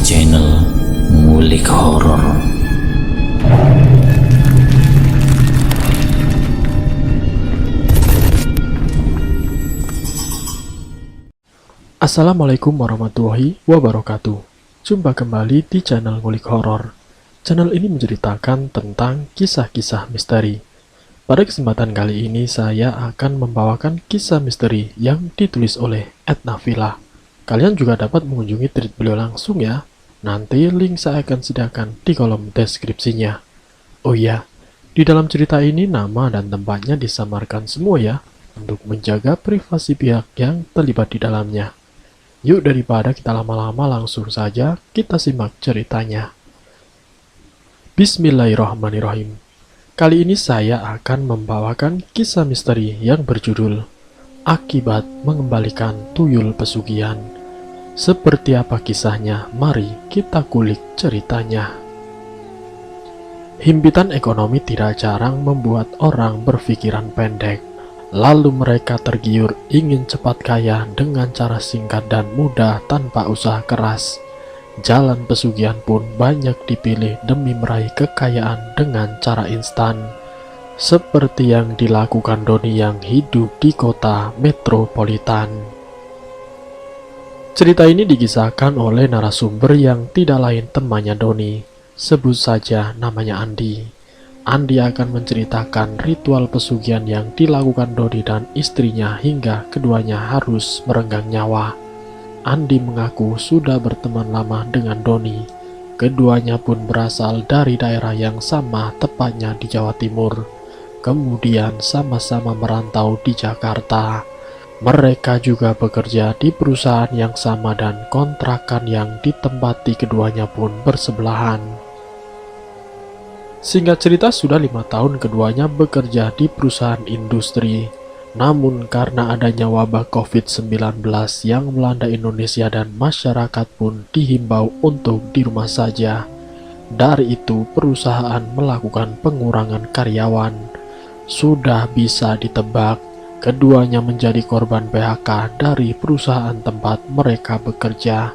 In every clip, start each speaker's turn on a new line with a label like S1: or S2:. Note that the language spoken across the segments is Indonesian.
S1: channel Ngulik Horor.
S2: Assalamualaikum warahmatullahi wabarakatuh. Jumpa kembali di channel Ngulik Horor. Channel ini menceritakan tentang kisah-kisah misteri. Pada kesempatan kali ini saya akan membawakan kisah misteri yang ditulis oleh Edna Villa. Kalian juga dapat mengunjungi tweet beliau langsung ya. Nanti link saya akan sediakan di kolom deskripsinya. Oh iya, di dalam cerita ini nama dan tempatnya disamarkan semua ya, untuk menjaga privasi pihak yang terlibat di dalamnya. Yuk daripada kita lama-lama langsung saja kita simak ceritanya. Bismillahirrahmanirrahim. Kali ini saya akan membawakan kisah misteri yang berjudul Akibat Mengembalikan Tuyul Pesugihan. Seperti apa kisahnya? Mari kita kulik ceritanya. Himpitan ekonomi tidak jarang membuat orang berpikiran pendek. Lalu mereka tergiur ingin cepat kaya dengan cara singkat dan mudah tanpa usaha keras. Jalan pesugihan pun banyak dipilih demi meraih kekayaan dengan cara instan. Seperti yang dilakukan Doni yang hidup di kota metropolitan. Cerita ini dikisahkan oleh narasumber yang tidak lain temannya Doni. Sebut saja namanya Andi. Andi akan menceritakan ritual pesugihan yang dilakukan Doni dan istrinya hingga keduanya harus merenggang nyawa. Andi mengaku sudah berteman lama dengan Doni. Keduanya pun berasal dari daerah yang sama, tepatnya di Jawa Timur. Kemudian sama-sama merantau di Jakarta. Mereka juga bekerja di perusahaan yang sama dan kontrakan yang ditempati keduanya pun bersebelahan. Singkat cerita, sudah 5 tahun keduanya bekerja di perusahaan industri. Namun karena adanya wabah COVID-19 yang melanda Indonesia dan masyarakat pun dihimbau untuk di rumah saja. Dari itu perusahaan melakukan pengurangan karyawan. Sudah bisa ditebak, keduanya menjadi korban PHK dari perusahaan tempat mereka bekerja.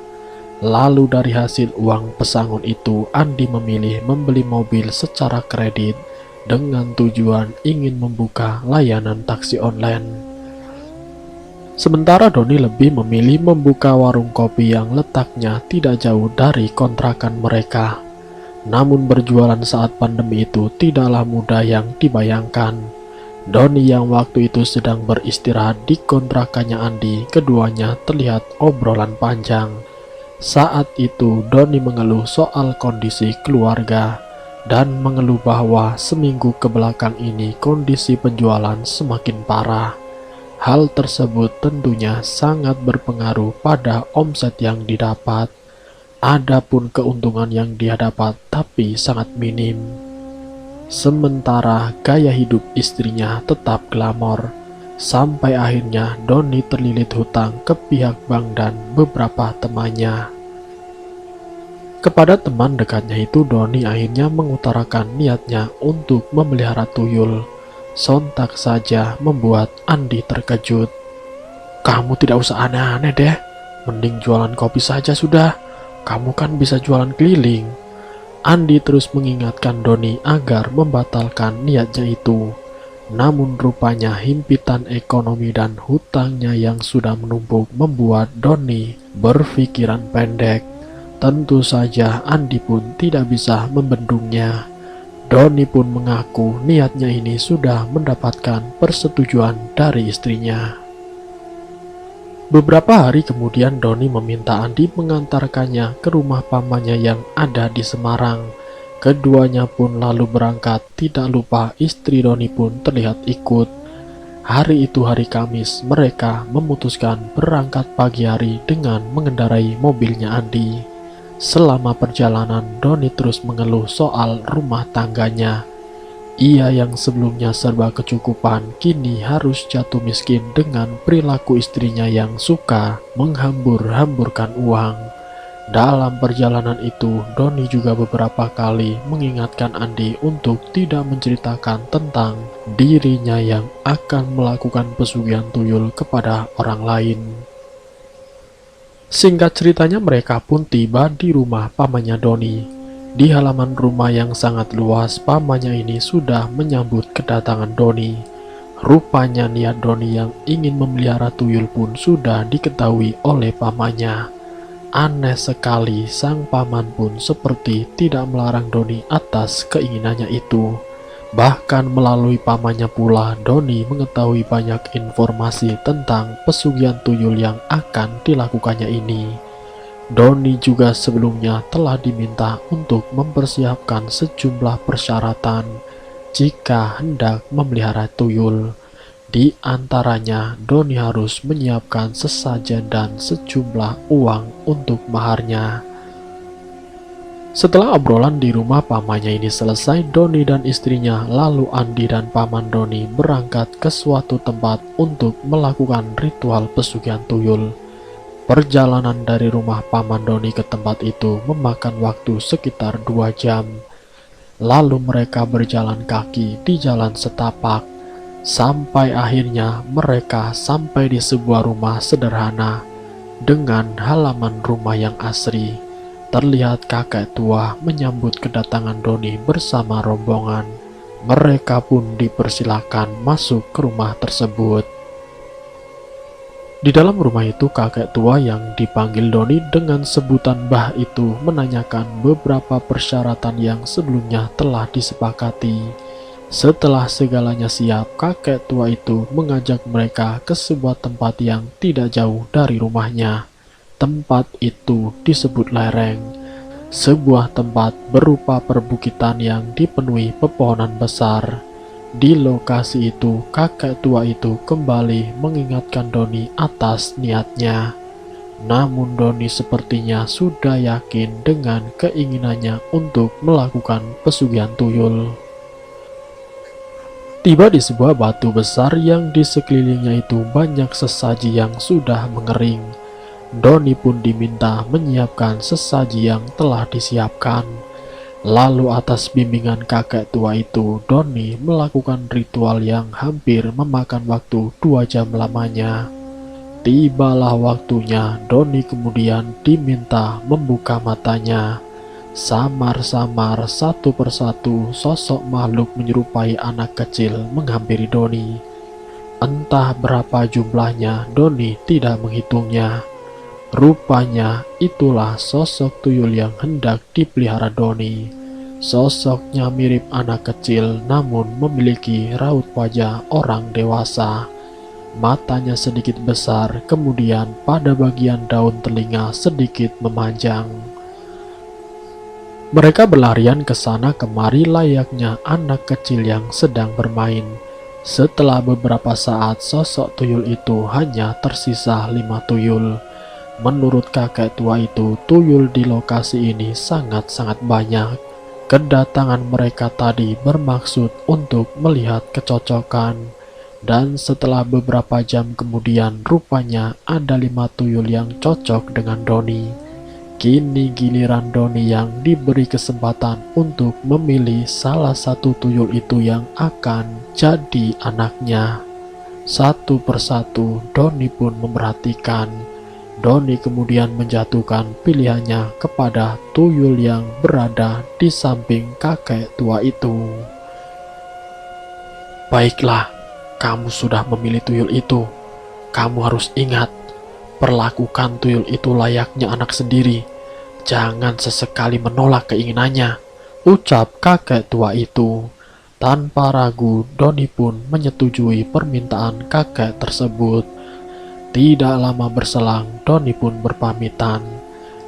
S2: Lalu dari hasil uang pesangon itu, Andi memilih membeli mobil secara kredit dengan tujuan ingin membuka layanan taksi online. Sementara Doni lebih memilih membuka warung kopi yang letaknya tidak jauh dari kontrakan mereka. Namun berjualan saat pandemi itu tidaklah mudah yang dibayangkan. Doni yang waktu itu sedang beristirahat di kontrakannya Andi, keduanya terlihat obrolan panjang. Saat itu Doni mengeluh soal kondisi keluarga dan mengeluh bahwa seminggu kebelakang ini kondisi penjualan semakin parah. Hal tersebut tentunya sangat berpengaruh pada omset yang didapat. Adapun keuntungan yang dia dapat tapi sangat minim. Sementara gaya hidup istrinya tetap glamor. Sampai akhirnya Doni terlilit hutang ke pihak bank dan beberapa temannya. Kepada teman dekatnya itu, Doni akhirnya mengutarakan niatnya untuk memelihara tuyul. Sontak saja membuat Andi terkejut. Kamu tidak usah aneh-aneh deh, mending jualan kopi saja sudah. Kamu kan bisa jualan keliling. Andi terus mengingatkan Doni agar membatalkan niatnya itu. Namun rupanya himpitan ekonomi dan hutangnya yang sudah menumpuk membuat Doni berpikiran pendek. Tentu saja Andi pun tidak bisa membendungnya. Doni pun mengaku niatnya ini sudah mendapatkan persetujuan dari istrinya. Beberapa hari kemudian Doni meminta Andi mengantarkannya ke rumah pamannya yang ada di Semarang. Keduanya pun lalu berangkat, tidak lupa istri Doni pun terlihat ikut. Hari itu hari Kamis, mereka memutuskan berangkat pagi hari dengan mengendarai mobilnya Andi. Selama perjalanan, Doni terus mengeluh soal rumah tangganya. Ia yang sebelumnya serba kecukupan, kini harus jatuh miskin dengan perilaku istrinya yang suka menghambur-hamburkan uang. Dalam perjalanan itu, Doni juga beberapa kali mengingatkan Andi untuk tidak menceritakan tentang dirinya yang akan melakukan pesugihan tuyul kepada orang lain. Singkat ceritanya mereka pun tiba di rumah pamannya Doni. Di halaman rumah yang sangat luas, pamannya ini sudah menyambut kedatangan Doni. Rupanya niat Doni yang ingin memelihara tuyul pun sudah diketahui oleh pamannya. Aneh sekali, sang paman pun seperti tidak melarang Doni atas keinginannya itu. Bahkan melalui pamannya pula, Doni mengetahui banyak informasi tentang pesugihan tuyul yang akan dilakukannya ini. Doni juga sebelumnya telah diminta untuk mempersiapkan sejumlah persyaratan jika hendak memelihara tuyul. Di antaranya, Doni harus menyiapkan sesajen dan sejumlah uang untuk maharnya. Setelah obrolan di rumah pamannya ini selesai, Doni dan istrinya, lalu Andi dan paman Doni berangkat ke suatu tempat untuk melakukan ritual pesugihan tuyul. Perjalanan dari rumah paman Doni ke tempat itu memakan waktu sekitar 2 jam. Lalu mereka berjalan kaki di jalan setapak, sampai akhirnya mereka sampai di sebuah rumah sederhana dengan halaman rumah yang asri. Terlihat kakek tua menyambut kedatangan Doni bersama rombongan. Mereka pun dipersilakan masuk ke rumah tersebut. Di dalam rumah itu, kakek tua yang dipanggil Doni dengan sebutan Mbah itu menanyakan beberapa persyaratan yang sebelumnya telah disepakati. Setelah segalanya siap, kakek tua itu mengajak mereka ke sebuah tempat yang tidak jauh dari rumahnya. Tempat itu disebut lereng, sebuah tempat berupa perbukitan yang dipenuhi pepohonan besar. Di lokasi itu, kakek tua itu kembali mengingatkan Doni atas niatnya. Namun Doni sepertinya sudah yakin dengan keinginannya untuk melakukan pesugihan tuyul. Tiba di sebuah batu besar yang di sekelilingnya itu banyak sesaji yang sudah mengering. Doni pun diminta menyiapkan sesaji yang telah disiapkan. Lalu atas bimbingan kakek tua itu, Doni melakukan ritual yang hampir memakan waktu 2 jam lamanya. Tibalah waktunya, Doni kemudian diminta membuka matanya. Samar-samar satu persatu sosok makhluk menyerupai anak kecil menghampiri Doni. Entah berapa jumlahnya, Doni tidak menghitungnya. Rupanya itulah sosok tuyul yang hendak dipelihara Doni. Sosoknya mirip anak kecil namun memiliki raut wajah orang dewasa. Matanya sedikit besar, kemudian pada bagian daun telinga sedikit memanjang. Mereka berlarian ke sana kemari layaknya anak kecil yang sedang bermain. Setelah beberapa saat, sosok tuyul itu hanya tersisa 5 tuyul. Menurut kakek tua itu, tuyul di lokasi ini sangat-sangat banyak. Kedatangan mereka tadi bermaksud untuk melihat kecocokan. Dan setelah beberapa jam kemudian, rupanya ada 5 tuyul yang cocok dengan Doni. Kini giliran Doni yang diberi kesempatan untuk memilih salah satu tuyul itu yang akan jadi anaknya. Satu persatu, Doni pun memperhatikan. Doni kemudian menjatuhkan pilihannya kepada tuyul yang berada di samping kakek tua itu. Baiklah, kamu sudah memilih tuyul itu. Kamu harus ingat, perlakukan tuyul itu layaknya anak sendiri. Jangan sesekali menolak keinginannya, ucap kakek tua itu. Tanpa ragu, Doni pun menyetujui permintaan kakek tersebut. Tidak lama berselang, Doni pun berpamitan.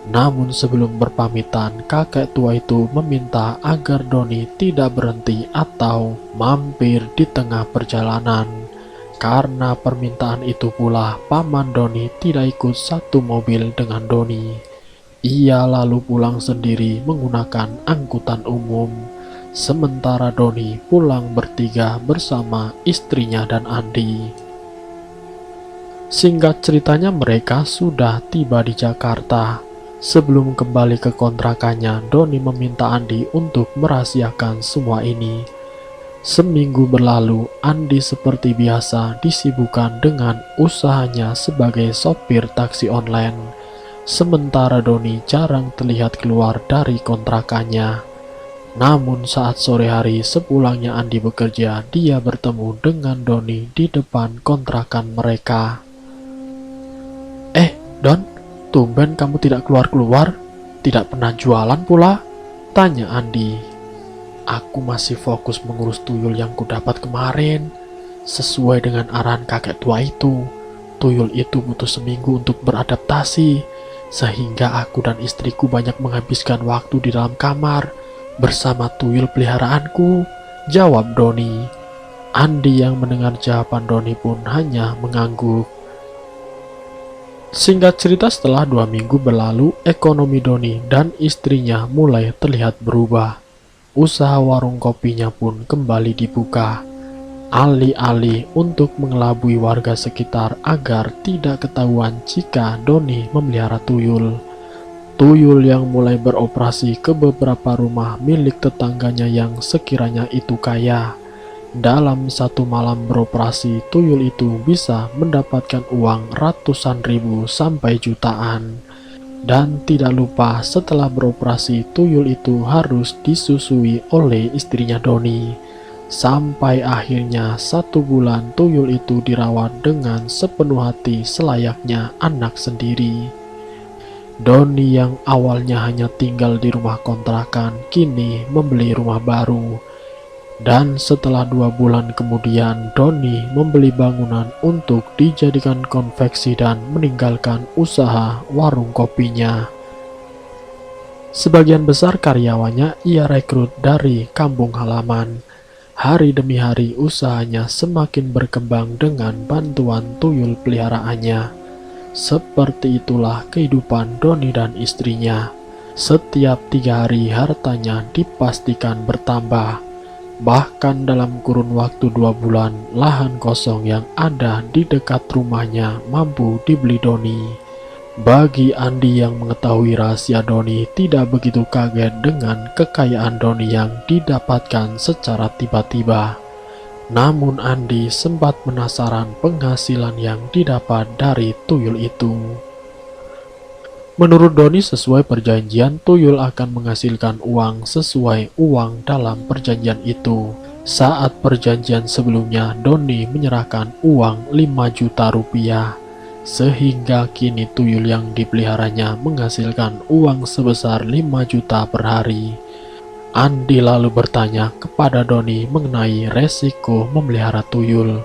S2: Namun sebelum berpamitan, kakek tua itu meminta agar Doni tidak berhenti atau mampir di tengah perjalanan. Karena permintaan itu pula, paman Doni tidak ikut satu mobil dengan Doni. Ia lalu pulang sendiri menggunakan angkutan umum. Sementara Doni pulang bertiga bersama istrinya dan Andi. Singkat ceritanya, mereka sudah tiba di Jakarta. Sebelum kembali ke kontrakannya, Doni meminta Andi untuk merahasiakan semua ini. Seminggu berlalu, Andi seperti biasa disibukkan dengan usahanya sebagai sopir taksi online. sementara Doni jarang terlihat keluar dari kontrakannya. Namun saat sore hari sepulangnya Andi bekerja, dia bertemu dengan Doni di depan kontrakan mereka. Don, tumben kamu tidak keluar-keluar, tidak pernah jualan pula? Tanya Andi. Aku masih fokus mengurus tuyul yang kudapat kemarin. Sesuai dengan arahan kakek tua itu, tuyul itu butuh seminggu untuk beradaptasi, sehingga aku dan istriku banyak menghabiskan waktu di dalam kamar bersama tuyul peliharaanku, jawab Doni. Andi yang mendengar jawaban Doni pun hanya mengangguk. Singkat cerita, setelah 2 minggu berlalu, ekonomi Doni dan istrinya mulai terlihat berubah. Usaha warung kopinya pun kembali dibuka. Alih-alih untuk mengelabui warga sekitar agar tidak ketahuan jika Doni memelihara tuyul. Tuyul yang mulai beroperasi ke beberapa rumah milik tetangganya yang sekiranya itu kaya. Dalam satu malam beroperasi, tuyul itu bisa mendapatkan uang ratusan ribu sampai jutaan. Dan tidak lupa setelah beroperasi, tuyul itu harus disusui oleh istrinya Doni. Sampai akhirnya 1 bulan tuyul itu dirawat dengan sepenuh hati selayaknya anak sendiri. Doni yang awalnya hanya tinggal di rumah kontrakan, kini membeli rumah baru. Dan setelah 2 bulan kemudian, Doni membeli bangunan untuk dijadikan konveksi dan meninggalkan usaha warung kopinya. Sebagian besar karyawannya ia rekrut dari kampung halaman. Hari demi hari usahanya semakin berkembang dengan bantuan tuyul peliharaannya. Seperti itulah kehidupan Doni dan istrinya. Setiap 3 hari hartanya dipastikan bertambah. Bahkan dalam kurun waktu 2 bulan, lahan kosong yang ada di dekat rumahnya mampu dibeli Doni. Bagi Andi yang mengetahui rahasia Doni, tidak begitu kaget dengan kekayaan Doni yang didapatkan secara tiba-tiba. Namun Andi sempat penasaran penghasilan yang didapat dari tuyul itu. Menurut Doni, sesuai perjanjian, tuyul akan menghasilkan uang sesuai uang dalam perjanjian itu. Saat perjanjian sebelumnya, Doni menyerahkan uang 5 juta rupiah. Sehingga kini tuyul yang dipeliharanya menghasilkan uang sebesar 5 juta per hari. Andi lalu bertanya kepada Doni mengenai resiko memelihara tuyul.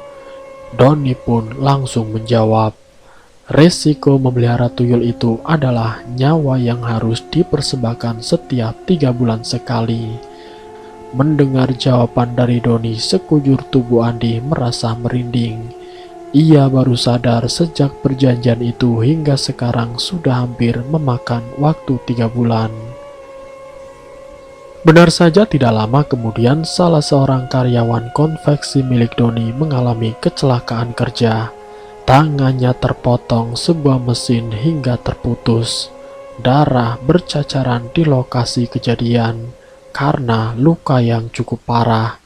S2: Doni pun langsung menjawab, resiko memelihara tuyul itu adalah nyawa yang harus dipersembahkan setiap 3 bulan sekali. Mendengar jawaban dari Doni, sekujur tubuh Andi merasa merinding. Ia baru sadar sejak perjanjian itu hingga sekarang sudah hampir memakan waktu 3 bulan. Benar saja, tidak lama kemudian salah seorang karyawan konveksi milik Doni mengalami kecelakaan kerja. Tangannya terpotong sebuah mesin hingga terputus. Darah bercacaran di lokasi kejadian karena luka yang cukup parah.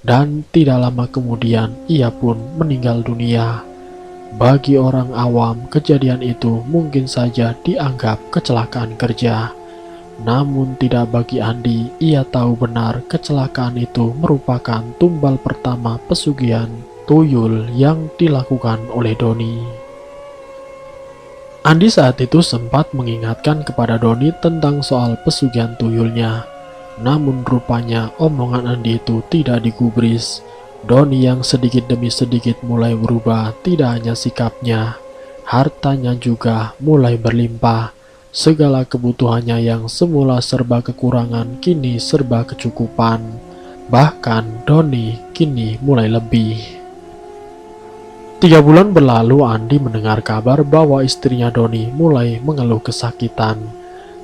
S2: Dan tidak lama kemudian ia pun meninggal dunia. Bagi orang awam, kejadian itu mungkin saja dianggap kecelakaan kerja. Namun tidak bagi Andi. Ia tahu benar kecelakaan itu merupakan tumbal pertama pesugihan tuyul yang dilakukan oleh Doni. Andi saat itu sempat mengingatkan kepada Doni tentang soal pesugihan tuyulnya. Namun rupanya omongan Andi itu tidak digubris. Doni yang sedikit demi sedikit mulai berubah, tidak hanya sikapnya, hartanya juga mulai berlimpah. Segala kebutuhannya yang semula serba kekurangan kini serba kecukupan. Bahkan Doni kini mulai lebih. 3 bulan berlalu, Andi mendengar kabar bahwa istrinya Doni mulai mengeluh kesakitan.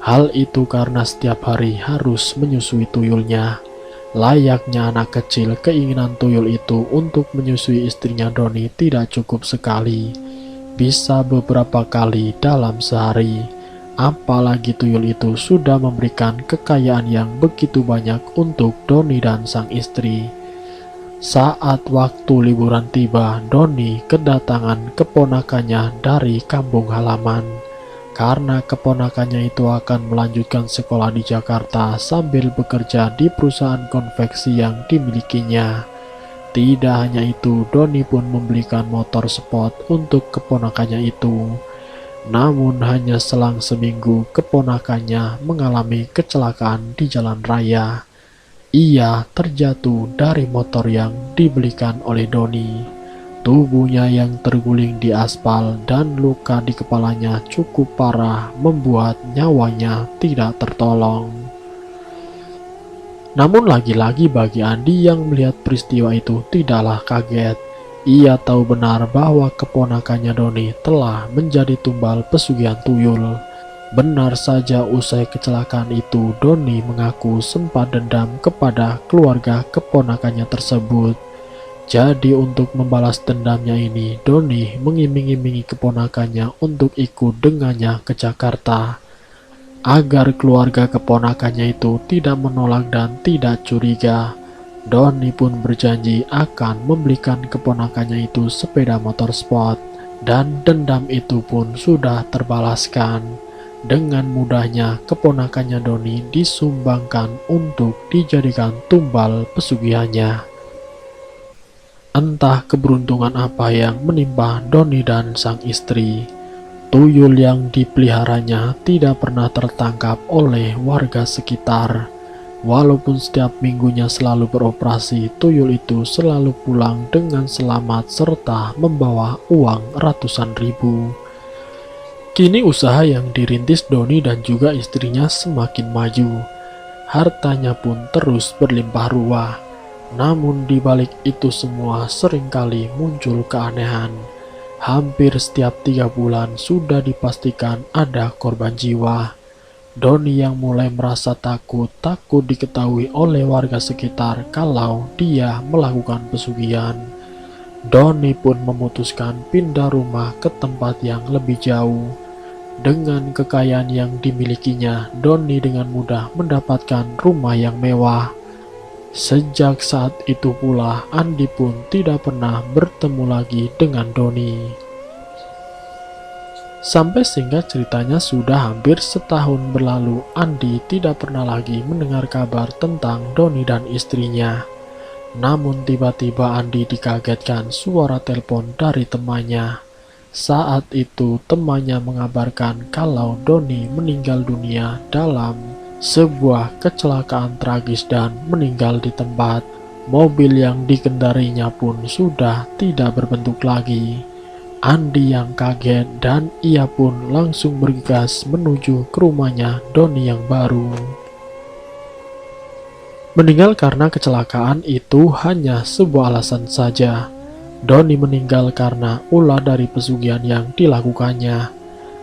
S2: Hal itu karena setiap hari harus menyusui tuyulnya. Layaknya anak kecil, keinginan tuyul itu untuk menyusui istrinya Doni tidak cukup sekali. Bisa beberapa kali dalam sehari. Apalagi tuyul itu sudah memberikan kekayaan yang begitu banyak untuk Doni dan sang istri. Saat waktu liburan tiba, Doni kedatangan keponakannya dari kampung halaman. karena keponakannya itu akan melanjutkan sekolah di Jakarta sambil bekerja di perusahaan konveksi yang dimilikinya. Tidak hanya itu, Doni pun membelikan motor sport untuk keponakannya itu. Namun hanya selang seminggu keponakannya mengalami kecelakaan di jalan raya. Ia terjatuh dari motor yang dibelikan oleh Doni. Tubuhnya yang terguling di aspal dan luka di kepalanya cukup parah membuat nyawanya tidak tertolong. Namun lagi-lagi bagi Andi yang melihat peristiwa itu tidaklah kaget. Ia tahu benar bahwa keponakannya Doni telah menjadi tumbal pesugihan tuyul. Benar saja usai kecelakaan itu Doni mengaku sempat dendam kepada keluarga keponakannya tersebut. Jadi untuk membalas dendamnya ini, Doni mengiming-imingi keponakannya untuk ikut dengannya ke Jakarta. Agar keluarga keponakannya itu tidak menolak dan tidak curiga, Doni pun berjanji akan membelikan keponakannya itu sepeda motor sport. Dan dendam itu pun sudah terbalaskan. Dengan mudahnya keponakannya Doni disumbangkan untuk dijadikan tumbal pesugihannya. Entah keberuntungan apa yang menimpa Doni dan sang istri. Tuyul yang dipeliharanya tidak pernah tertangkap oleh warga sekitar. Walaupun setiap minggunya selalu beroperasi, tuyul itu selalu pulang dengan selamat serta membawa uang ratusan ribu. Kini usaha yang dirintis Doni dan juga istrinya semakin maju. Hartanya pun terus berlimpah ruah. Namun di balik itu semua seringkali muncul keanehan. Hampir setiap 3 bulan sudah dipastikan ada korban jiwa. Doni yang mulai merasa takut diketahui oleh warga sekitar kalau dia melakukan pesugihan. Doni pun memutuskan pindah rumah ke tempat yang lebih jauh. Dengan kekayaan yang dimilikinya, Doni dengan mudah mendapatkan rumah yang mewah. Sejak saat itu pula, Andi pun tidak pernah bertemu lagi dengan Doni. Sampai singkat ceritanya sudah hampir setahun berlalu, Andi tidak pernah lagi mendengar kabar tentang Doni dan istrinya. Namun tiba-tiba Andi dikagetkan suara telepon dari temannya. Saat itu temannya mengabarkan kalau Doni meninggal dunia dalam sebuah kecelakaan tragis dan meninggal di tempat. Mobil yang dikendarinya pun sudah tidak berbentuk lagi. Andi yang kaget dan ia pun langsung bergegas menuju ke rumahnya Doni yang baru. Meninggal karena kecelakaan itu hanya sebuah alasan saja. Doni meninggal karena ulah dari pesugihan yang dilakukannya.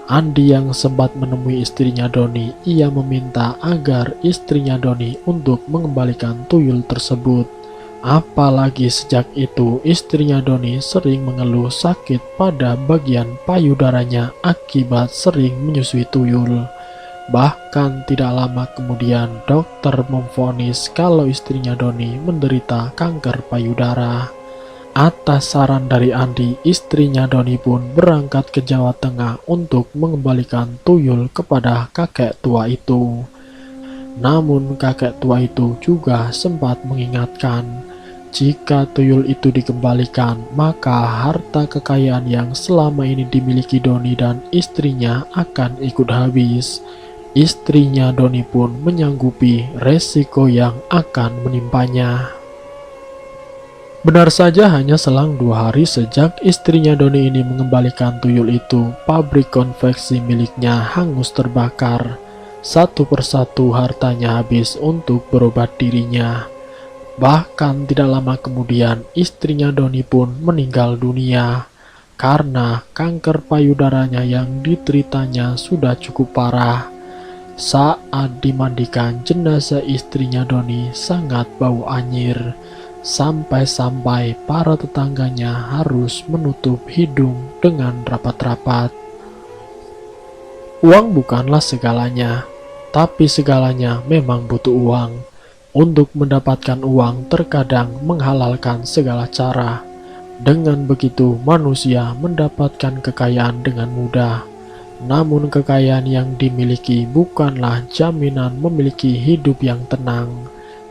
S2: Andi yang sempat menemui istrinya Doni, ia meminta agar istrinya Doni untuk mengembalikan tuyul tersebut. Apalagi sejak itu istrinya Doni sering mengeluh sakit pada bagian payudaranya akibat sering menyusui tuyul. Bahkan tidak lama kemudian dokter memvonis kalau istrinya Doni menderita kanker payudara. Atas saran dari Andi, istrinya Doni pun berangkat ke Jawa Tengah untuk mengembalikan tuyul kepada kakek tua itu. Namun kakek tua itu juga sempat mengingatkan, jika tuyul itu dikembalikan, maka harta kekayaan yang selama ini dimiliki Doni dan istrinya akan ikut habis. Istrinya Doni pun menyanggupi resiko yang akan menimpanya. Benar saja hanya selang 2 hari sejak istrinya Doni ini mengembalikan tuyul itu, pabrik konveksi miliknya hangus terbakar. Satu persatu hartanya habis untuk berobat dirinya. Bahkan tidak lama kemudian istrinya Doni pun meninggal dunia. Karena kanker payudaranya yang diteritanya sudah cukup parah. Saat dimandikan, jenazah istrinya Doni sangat bau anyir. Sampai-sampai para tetangganya harus menutup hidung dengan rapat-rapat. Uang bukanlah segalanya, tapi segalanya memang butuh uang. Untuk mendapatkan uang terkadang menghalalkan segala cara. Dengan begitu manusia mendapatkan kekayaan dengan mudah. Namun kekayaan yang dimiliki bukanlah jaminan memiliki hidup yang tenang.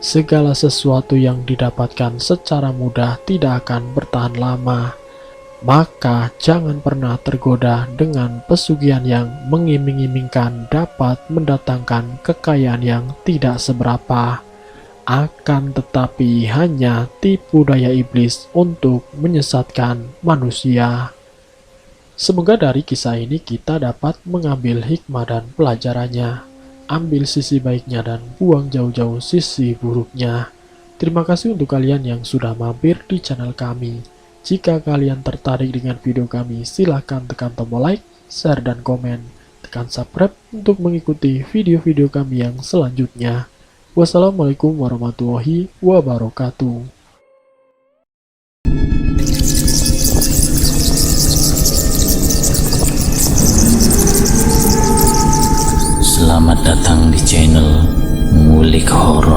S2: Segala sesuatu yang didapatkan secara mudah tidak akan bertahan lama. Maka jangan pernah tergoda dengan pesugihan yang mengiming-imingkan dapat mendatangkan kekayaan yang tidak seberapa. Akan tetapi hanya tipu daya iblis untuk menyesatkan manusia. Semoga dari kisah ini kita dapat mengambil hikmah dan pelajarannya. Ambil sisi baiknya dan buang jauh-jauh sisi buruknya. Terima kasih untuk kalian yang sudah mampir di channel kami. Jika kalian tertarik dengan video kami, silahkan tekan tombol like, share, dan komen. Tekan subscribe untuk mengikuti video-video kami yang selanjutnya. Wassalamualaikum warahmatullahi wabarakatuh.
S1: Selamat datang di channel Ngulik Horor.